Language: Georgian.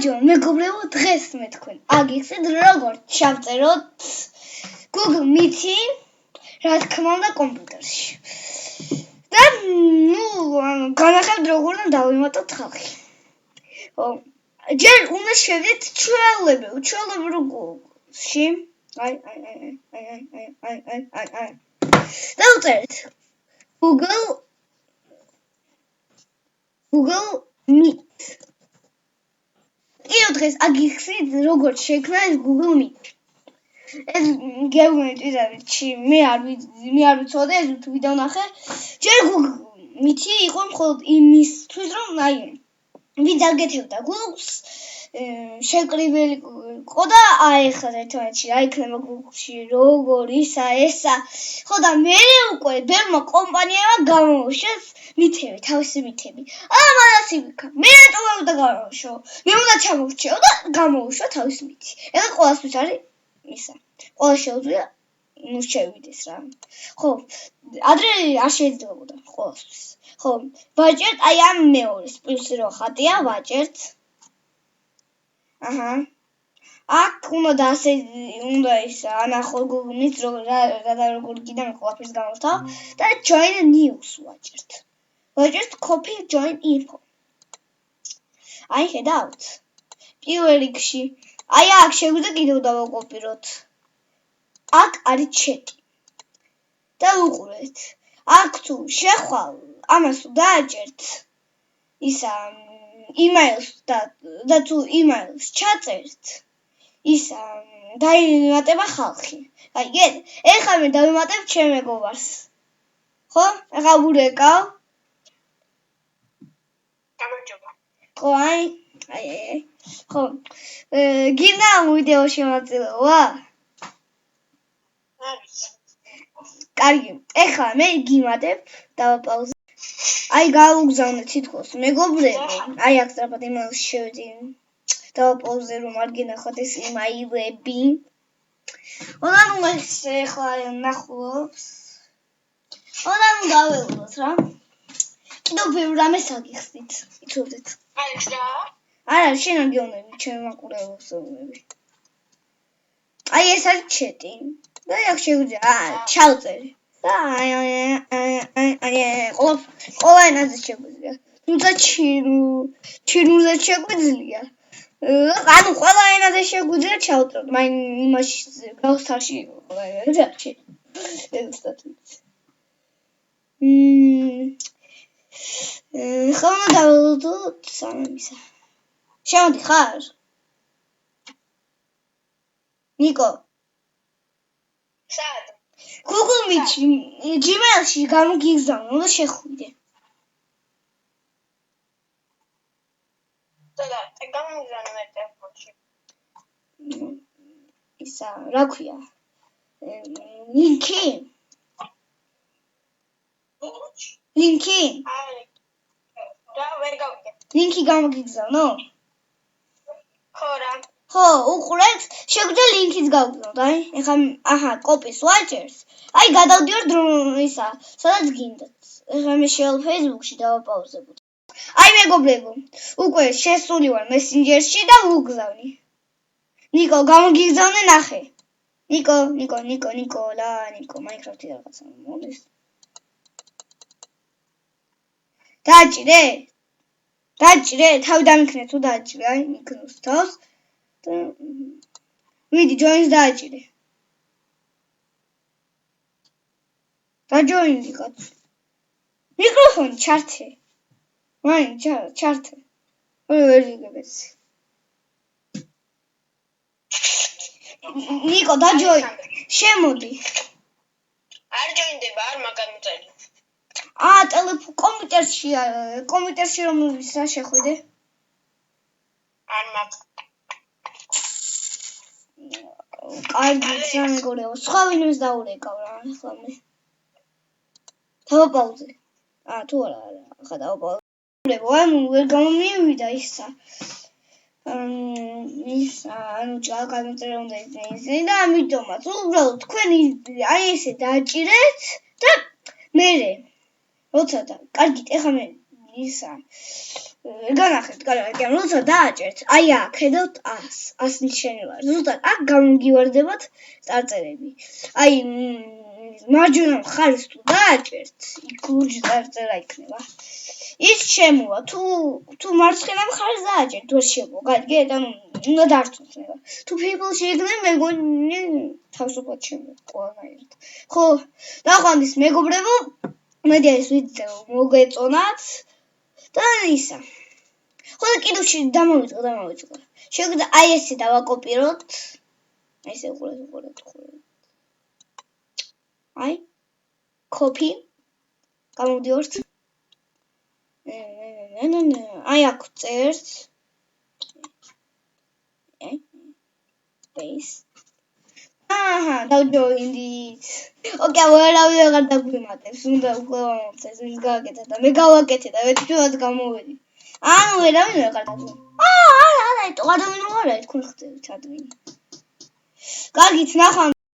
გამარჯობა, მეგობრებო, დღეს მე თქვენ აგიხსნით როგორ ჩავწეროთ Google Meet-ი, რა თქმა უნდა, კომპიუტერში. და განახებთ როგორ უნდა დავიმატოთ ხალხი. ჯერ უნდა შევიდეთ ჩვეულებრივში. და უწერეთ Google Meet. Კიდევ დღეს აგიხსნით როგორ შექმნა ეს Google Meet. ეს გეუბნებით ვიზავით, მე არ ვიცოდი, ეს ვიდეო ნახე. ჯერ Google Meet-ი იყო მხოლოდ იმისთვის, რომ ვინც არ გეთევდა Google-ს, შეკრიბილი იყო და ეხლა ერთმანეთში რა იქნება Google-ში, როგორ ისა ესა. ხო და მე უკვე ბევრმა კომპანიებმა გამოუშვეს მითები, თავისი მითები. ამას ივიქა. მე რატომ არ უნდა გამოვშო? მე უნდა ჩამორჩეო და გამოუშვა თავისი მითი. ეხლა ყველასთვის არის ისა. ყველა შეუძლია შევიდეს რა. ხო, ადრე არ შეიძლებოდა ყველასთვის. ხო, ვაჭერთ აი ამ მეორეს, პლუსი რო ხატია, ვაჭერთ. აჰა. აქ უნდა ასე უნდა ისა, ანახო Google Meet როგორ კიდე მე ყველაფერს გამოვთავ და join news ვაჭერთ. ვაჭერთ copy join info. აი ხედავთ. პირველ რიგში. აი აქ შეგვიძლია კიდევ დავაკოპიროთ. აქ არის chat-ი. და უყურეთ. აქ თუ შეხვალ, ამას დააჭერთ ისა email-ს და თუ email-ს ჩაწერთ ისა დაიმატება ხალხი. აი ეხლა მე დავიმატებ ჩემ მეგობარს. ხო? ეხლა ვურეკავ. გამარჯობა. ხო, აი. ხო. გინდა ამ ვიდეოში მონაწილეობა? კარგი, ეხლა მე გიმატებ, დავაპაუზე. აი გავუგზავნე თითქოს მეგობრებო. აი აქ სწრაფად email-ში შევედი. დავაპაუზე რომ არ გინახოთ ეს email-ები. ოდანო ეს ეხლა ნახულობს. ოდანო დაველოდოთ რა. კიდევ ბევრ რამეს აგიხსნით. იცოდეთ. არის რა? არა, შენ არ გეუბნები, ჩემი მაყურებლები. აი ეს არის chat-ი. და აქ შეგვიძლია ჩავწერი. და ყველა ენაზე შეგვიძლია. თუმცა ჩინურზე შეგვიძლია. ანუ ყველა ენაზე შეგვიძლია ჩავწეროთ. მაინ იმაში გასარში რაჭი. ხომ დაველოდოთ სამისა. შემოდი ხარ? ნიკო. სად? Google Meet-ში, Gmail-ში გამოგიგზავნე და შეხვიდე. და გამოგიგზავნე მე ტელეფონში. ისა, რა ქვია? ლინკი? ლინკი? და ვერ გავიგე. ლინკი გამოგიგზავნო? ხო რა. ხო, უყურეთ, შეგვიძლია ლინკიც გავგზავნოთ, აი, ეხლა აჰა, კოპის ვაჭერს. აი, გადავდივართ ისა, სადაც გინდათ. ეხლა მე შეველ Facebook-ში დავაპაუზებოთ. აი, მეგობრებო, უკვე შესული ვარ Messenger-ში და ვუგზავნი. ნიკო, გამოგიგზავნე ნახე. ნიკო, Minecraft-ი რაღაცა მოდის. დააჭირე? თავი დამიქნე თუ დააჭირე, აი, იქნოს თავს. ვიდი join-ს დააჭირე. დაჯოინდი კაცო. მიკროფონი ჩართე. მაინ ჩართე. ვერ იგებს. ნიკო დაჯოინ. შემოდი. არ ჯოინდება, არ მაგამიწელი. ტელეფონ კომპიუტერში რომ ისა შეხვიდე. არ მაგ კარგი სამეგობრებო, სხვა ვინმეს დაურეკავ რა, ახლა მე. დავაპაუზე. თუ არა, ახლა დავაპაუზე. აი ვერ გამომივიდა ისა. ანუ ჩაგამოწერა უნდა ისინი და ამიტომაც უბრალოდ თქვენ აი ესე დააჭირეთ და მერე როცა და კარგით, ეხლა მე ისა განახეთ, კარგი, როცა დააჭერთ, აი აქ ხედავთ 100 ნიშანი ვარ. ზუსტად აქ გამოგივარდებათ წარწერები. აი მარჯვენა მხარეს თუ დააჭერთ, იქ ლურჯი წარწერა იქნება. ის შემოვა, თუ მარცხენა მხარეს დააჭერთ, ვერ შემოვა. გაიგეთ, ანუ უნდა დარწმუნდეთ. თუ ფიქრში იქნება, მეგონი თავისუფლად შემოვა ყველანაირად. ხო, დახვანდის მეგობრებო, მედი ეს ვიდეო მოგეწონათ და ისა. ხო და კიდევ დამოვიწყო. შეგვიძლია აი ესე დავაკოპიროთ. აი ესე უყურეთ. აი copy გამოვდივართ. აი აქ წერთ. Space. დავჯოინდით. ოკეი, ვეღარ დაგვიმატებს. უნდა უკვე მომწეს, ის გააკეთა და მე გავაკეთე და ვეთქვათ გამოვედი. ანუ ვეღარ დაგვიმატებს. არა, თუ ადამიანი ვარ, თქვენ ხდებით ადამიანი. კარგით, ნახვამდის.